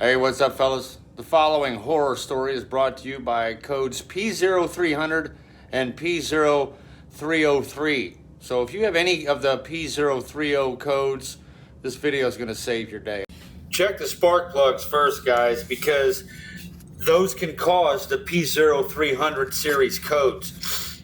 Hey, what's up, fellas? The following horror story is brought to you by codes P0300 and p0303. So if you have any of the p0300 codes, this video is going to save your day. Check the spark plugs first, guys, because those can cause the p0300 series codes.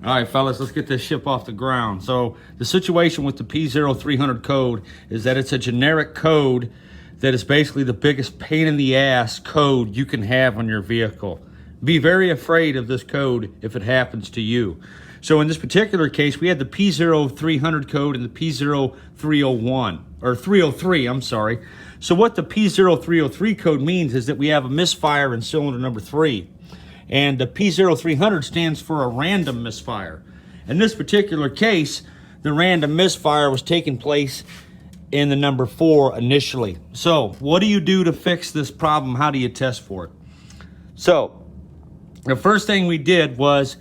All right, fellas, let's get this ship off the ground. So the situation with the p0300 code is that it's a generic code that is basically the biggest pain in the ass code you can have on your vehicle. Be very afraid of this code if it happens to you. So in this particular case, we had the p0300 code and the p0301, or 303, I'm sorry. So what the p0303 code means is that we have a misfire in cylinder number 3. And the p0300 stands for a random misfire. In this particular case, the random misfire was taking place in the number 4 initially. So what do you do to fix this problem? How do you test for it? So the first thing we did was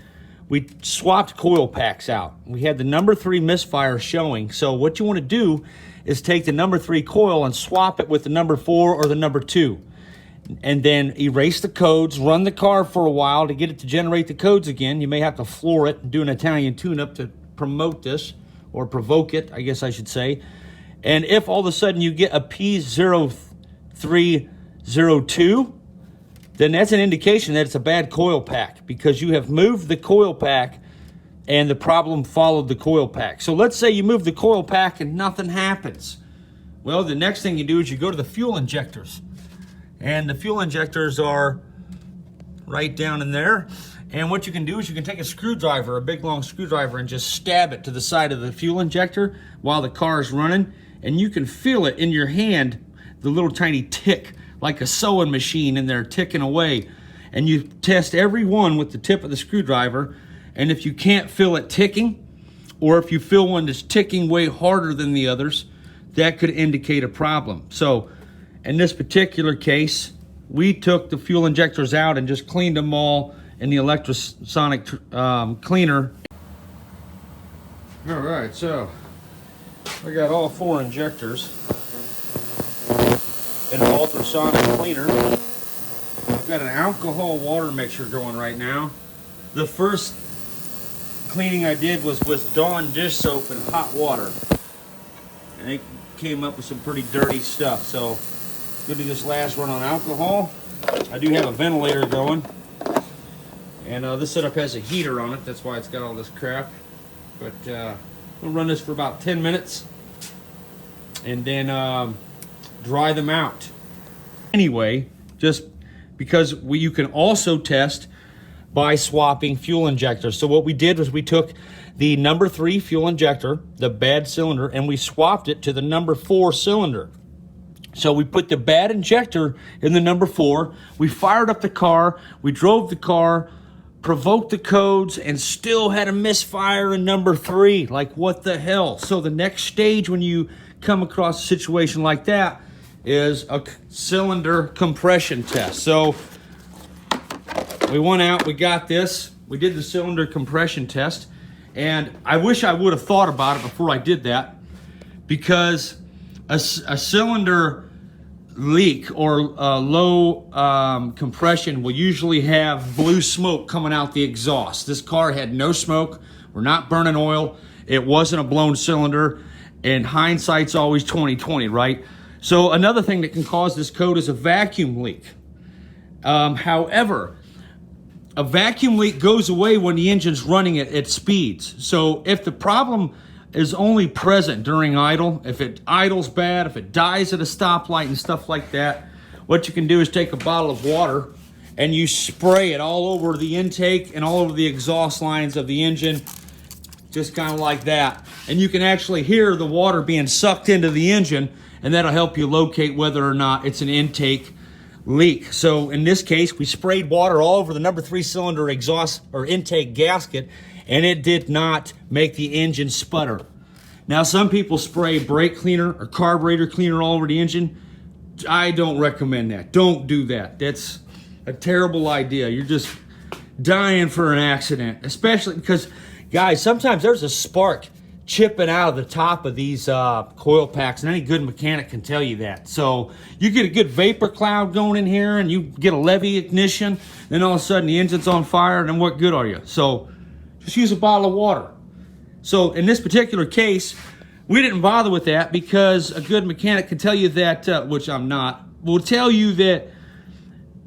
we swapped coil packs out. We had the number 3 misfire showing. So what you want to do is take the number 3 coil and swap it with the number 4 or the number 2. And then erase the codes, run the car for a while to get it to generate the codes again. You may have to floor it and do an Italian tune-up to promote this, or provoke it, I guess I should say. And if all of a sudden you get a p0302, then that's an indication that it's a bad coil pack, because you have moved the coil pack and the problem followed the coil pack. So let's say you move the coil pack and nothing happens. Well, the next thing you do is you go to the fuel injectors. And the fuel injectors are right down in there. And what you can do is you can take a screwdriver, a big long screwdriver, and just stab it to the side of the fuel injector while the car is running. And you can feel it in your hand, the little tiny tick, like a sewing machine in there ticking away. And you test every one with the tip of the screwdriver. And if you can't feel it ticking, or if you feel one that's ticking way harder than the others, that could indicate a problem. So in this particular case, we took the fuel injectors out and just cleaned them all in the electrosonic cleaner. All right, so I got all 4 injectors in an ultrasonic cleaner. I've got an alcohol water mixture going right now. The first cleaning I did was with Dawn dish soap and hot water, and it came up with some pretty dirty stuff. So I'm gonna do this last run on alcohol. I do have a ventilator going, and this setup has a heater on it. That's why it's got all this crap. But we'll run this for about 10 minutes and then dry them out. Anyway, just because you can also test by swapping fuel injectors. So what we did was we took the number 3 fuel injector, the bad cylinder, and we swapped it to the number 4 cylinder. So we put the bad injector in the number 4, we fired up the car, we drove the car, provoked the codes, and still had a misfire in number 3. Like, what the hell? So the next stage when you come across a situation like that is a cylinder compression test. So we went out, we got this, we did the cylinder compression test, and I wish I would have thought about it before I did that, because a cylinder leak or low compression will usually have blue smoke coming out the exhaust. This car had no smoke. We're not burning oil. It wasn't a blown cylinder, and hindsight's always 20/20, right? So another thing that can cause this code is a vacuum leak. However, a vacuum leak goes away when the engine's running at speeds. So if the problem is only present during idle, if it idles bad, if it dies at a stoplight and stuff like that, what you can do is take a bottle of water and you spray it all over the intake and all over the exhaust lines of the engine, just kind of like that. And you can actually hear the water being sucked into the engine, and that'll help you locate whether or not it's an intake leak. So in this case, we sprayed water all over the number 3 cylinder exhaust or intake gasket, and it did not make the engine sputter. Now, some people spray brake cleaner or carburetor cleaner all over the engine. I don't recommend that. Don't do that. That's a terrible idea. You're just dying for an accident, especially because, guys, sometimes there's a spark chipping out of the top of these coil packs, and any good mechanic can tell you that. So you get a good vapor cloud going in here, and you get a levy ignition, then all of a sudden the engine's on fire, and then what good are you? So just use a bottle of water. So in this particular case, we didn't bother with that because a good mechanic can tell you that, which I'm not, will tell you that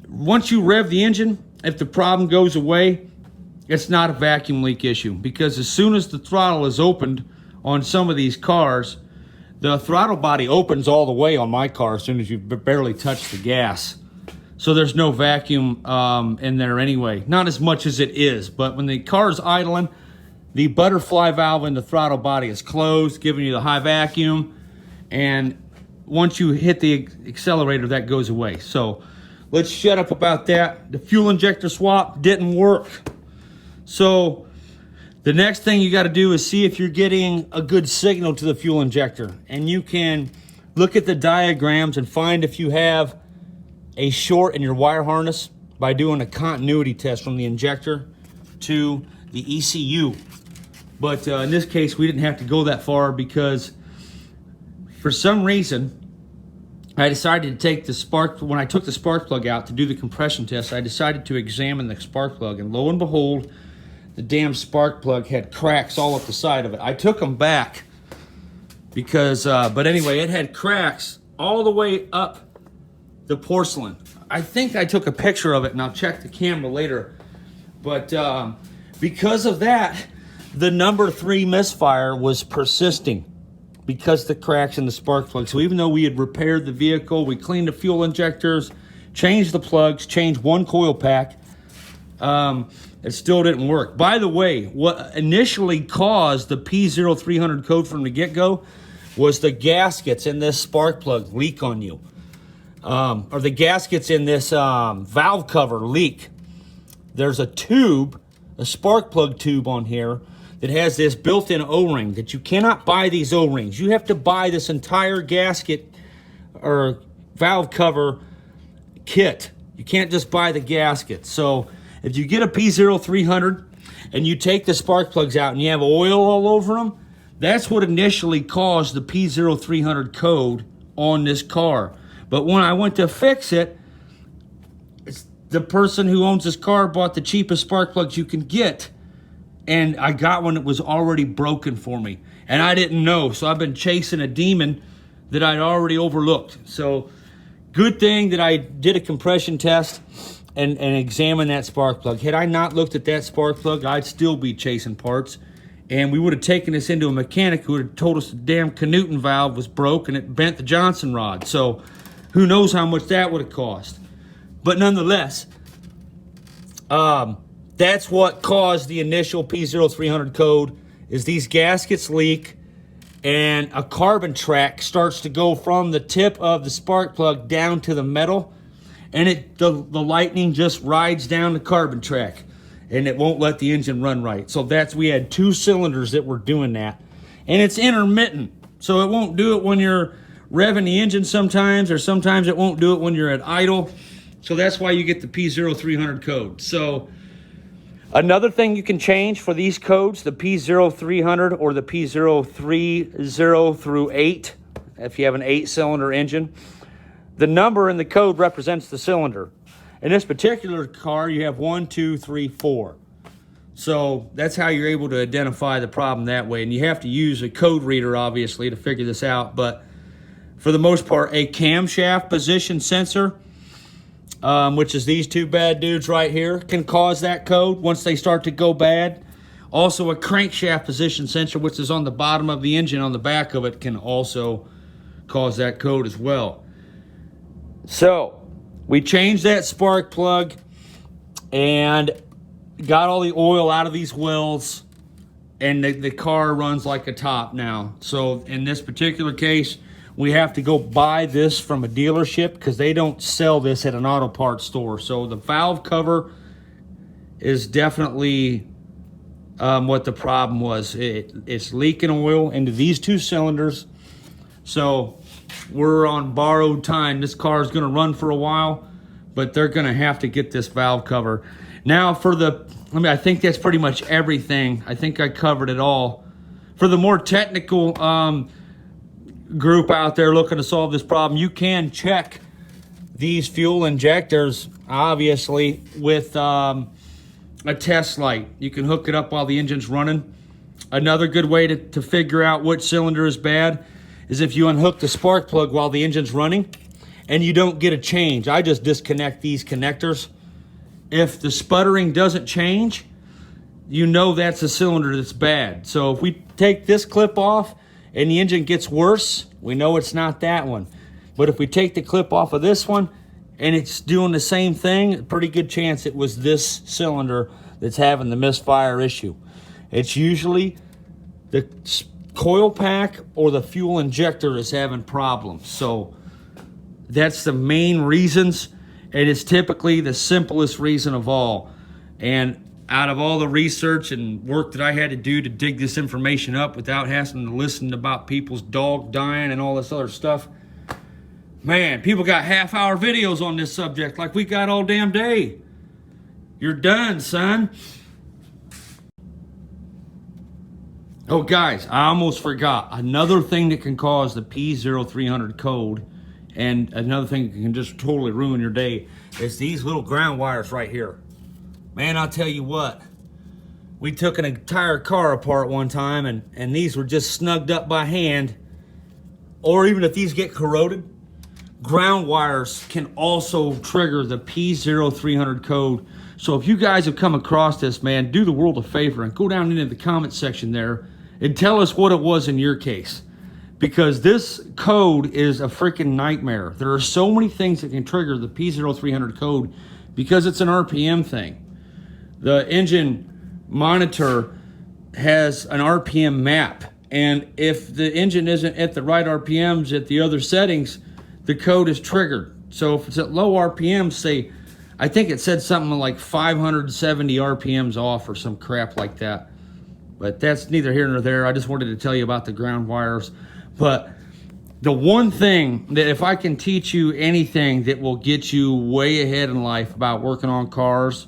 once you rev the engine, if the problem goes away, it's not a vacuum leak issue, because as soon as the throttle is opened on some of these cars, the throttle body opens all the way on my car as soon as you barely touch the gas. So there's no vacuum in there anyway. Not as much as it is, but when the car is idling, the butterfly valve in the throttle body is closed, giving you the high vacuum, and once you hit the accelerator, that goes away. So let's shut up about that. The fuel injector swap didn't work. So the next thing you got to do is see if you're getting a good signal to the fuel injector. And you can look at the diagrams and find if you have a short in your wire harness by doing a continuity test from the injector to the ECU. But in this case, we didn't have to go that far because for some reason, I decided to take the spark, when I took the spark plug out to do the compression test, I decided to examine the spark plug, and lo and behold, the damn spark plug had cracks all up the side of it. I took them back because, but anyway, it had cracks all the way up the porcelain. I think I took a picture of it, and I'll check the camera later. But because of that, the number 3 misfire was persisting because the cracks in the spark plug. So even though we had repaired the vehicle, we cleaned the fuel injectors, changed the plugs, changed one coil pack, it still didn't work. By the way, what initially caused the P0300 code from the get-go was the gaskets in this spark plug leak on you. Or the gaskets in this valve cover leak. There's a tube, a spark plug tube on here that has this built-in O-ring that you cannot buy these O-rings. You have to buy this entire gasket or valve cover kit. You can't just buy the gasket. So if you get a P0300 and you take the spark plugs out and you have oil all over them, that's what initially caused the P0300 code on this car. But when I went to fix it, the person who owns this car bought the cheapest spark plugs you can get, and I got one that was already broken for me, and I didn't know. So I've been chasing a demon that I'd already overlooked. So good thing that I did a compression test and examined that spark plug. Had I not looked at that spark plug, I'd still be chasing parts, and we would have taken this into a mechanic who would have told us the damn Canuten valve was broke and it bent the Johnson rod. So who knows how much that would have cost. But nonetheless, that's what caused the initial P0300 code, is these gaskets leak and a carbon track starts to go from the tip of the spark plug down to the metal, and the lightning just rides down the carbon track and it won't let the engine run right. So we had 2 cylinders that were doing that, and it's intermittent. So it won't do it when you're revving the engine sometimes, or sometimes it won't do it when you're at idle. So that's why you get the P0300 code. So another thing you can change for these codes, the P0300 or the P0300 through 8, if you have an 8-cylinder engine, the number in the code represents the cylinder. In this particular car, you have 1, 2, 3, 4. So that's how you're able to identify the problem that way. And you have to use a code reader, obviously, to figure this out. But for the most part, a camshaft position sensor, which is these 2 bad dudes right here, can cause that code once they start to go bad. Also, a crankshaft position sensor, which is on the bottom of the engine on the back of it, can also cause that code as well. So we changed that spark plug and got all the oil out of these wells, and the car runs like a top now. So in this particular case, we have to go buy this from a dealership because they don't sell this at an auto parts store. So the valve cover is definitely what the problem was. It's leaking oil into these 2 cylinders. So we're on borrowed time. This car is going to run for a while, but they're going to have to get this valve cover. Now I think that's pretty much everything. I think I covered it all For the more technical group out there looking to solve this problem, you can check these fuel injectors, obviously, with a test light. You can hook it up while the engine's running. Another good way to figure out which cylinder is bad is if you unhook the spark plug while the engine's running and you don't get a change. I just disconnect these connectors. If the sputtering doesn't change, you know that's a cylinder that's bad. So if we take this clip off and the engine gets worse, we know it's not that one. But if we take the clip off of this one and it's doing the same thing, pretty good chance it was this cylinder that's having the misfire issue. It's usually the coil pack or the fuel injector is having problems. So that's the main reasons. It is typically the simplest reason of all. And out of all the research and work that I had to do to dig this information up without having to listen about people's dog dying and all this other stuff, man, people got half-hour videos on this subject like we got all damn day. You're done, son. Oh, guys, I almost forgot. Another thing that can cause the P0300 code and another thing that can just totally ruin your day is these little ground wires right here. Man, I'll tell you what. We took an entire car apart one time and these were just snugged up by hand. Or even if these get corroded, ground wires can also trigger the P0300 code. So if you guys have come across this, man, do the world a favor and go down into the comment section there and tell us what it was in your case. Because this code is a freaking nightmare. There are so many things that can trigger the P0300 code because it's an RPM thing. The engine monitor has an RPM map. And if the engine isn't at the right RPMs at the other settings, the code is triggered. So if it's at low RPMs, say, I think it said something like 570 RPMs off or some crap like that. But that's neither here nor there. I just wanted to tell you about the ground wires. But the one thing that if I can teach you anything that will get you way ahead in life about working on cars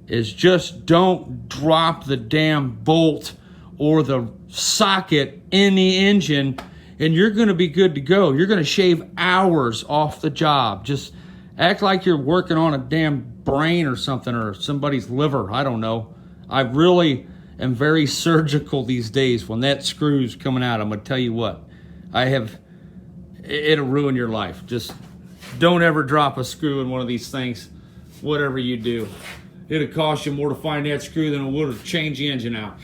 is just don't drop the damn bolt or the socket in the engine and you're going to be good to go. You're going to shave hours off the job. Just act like you're working on a damn brain or something or somebody's liver. I don't know. I really am very surgical these days. When that screw's coming out, I'm going to tell you what. It'll ruin your life. Just don't ever drop a screw in one of these things, whatever you do. It'll cost you more to find that screw than it would to change the engine out.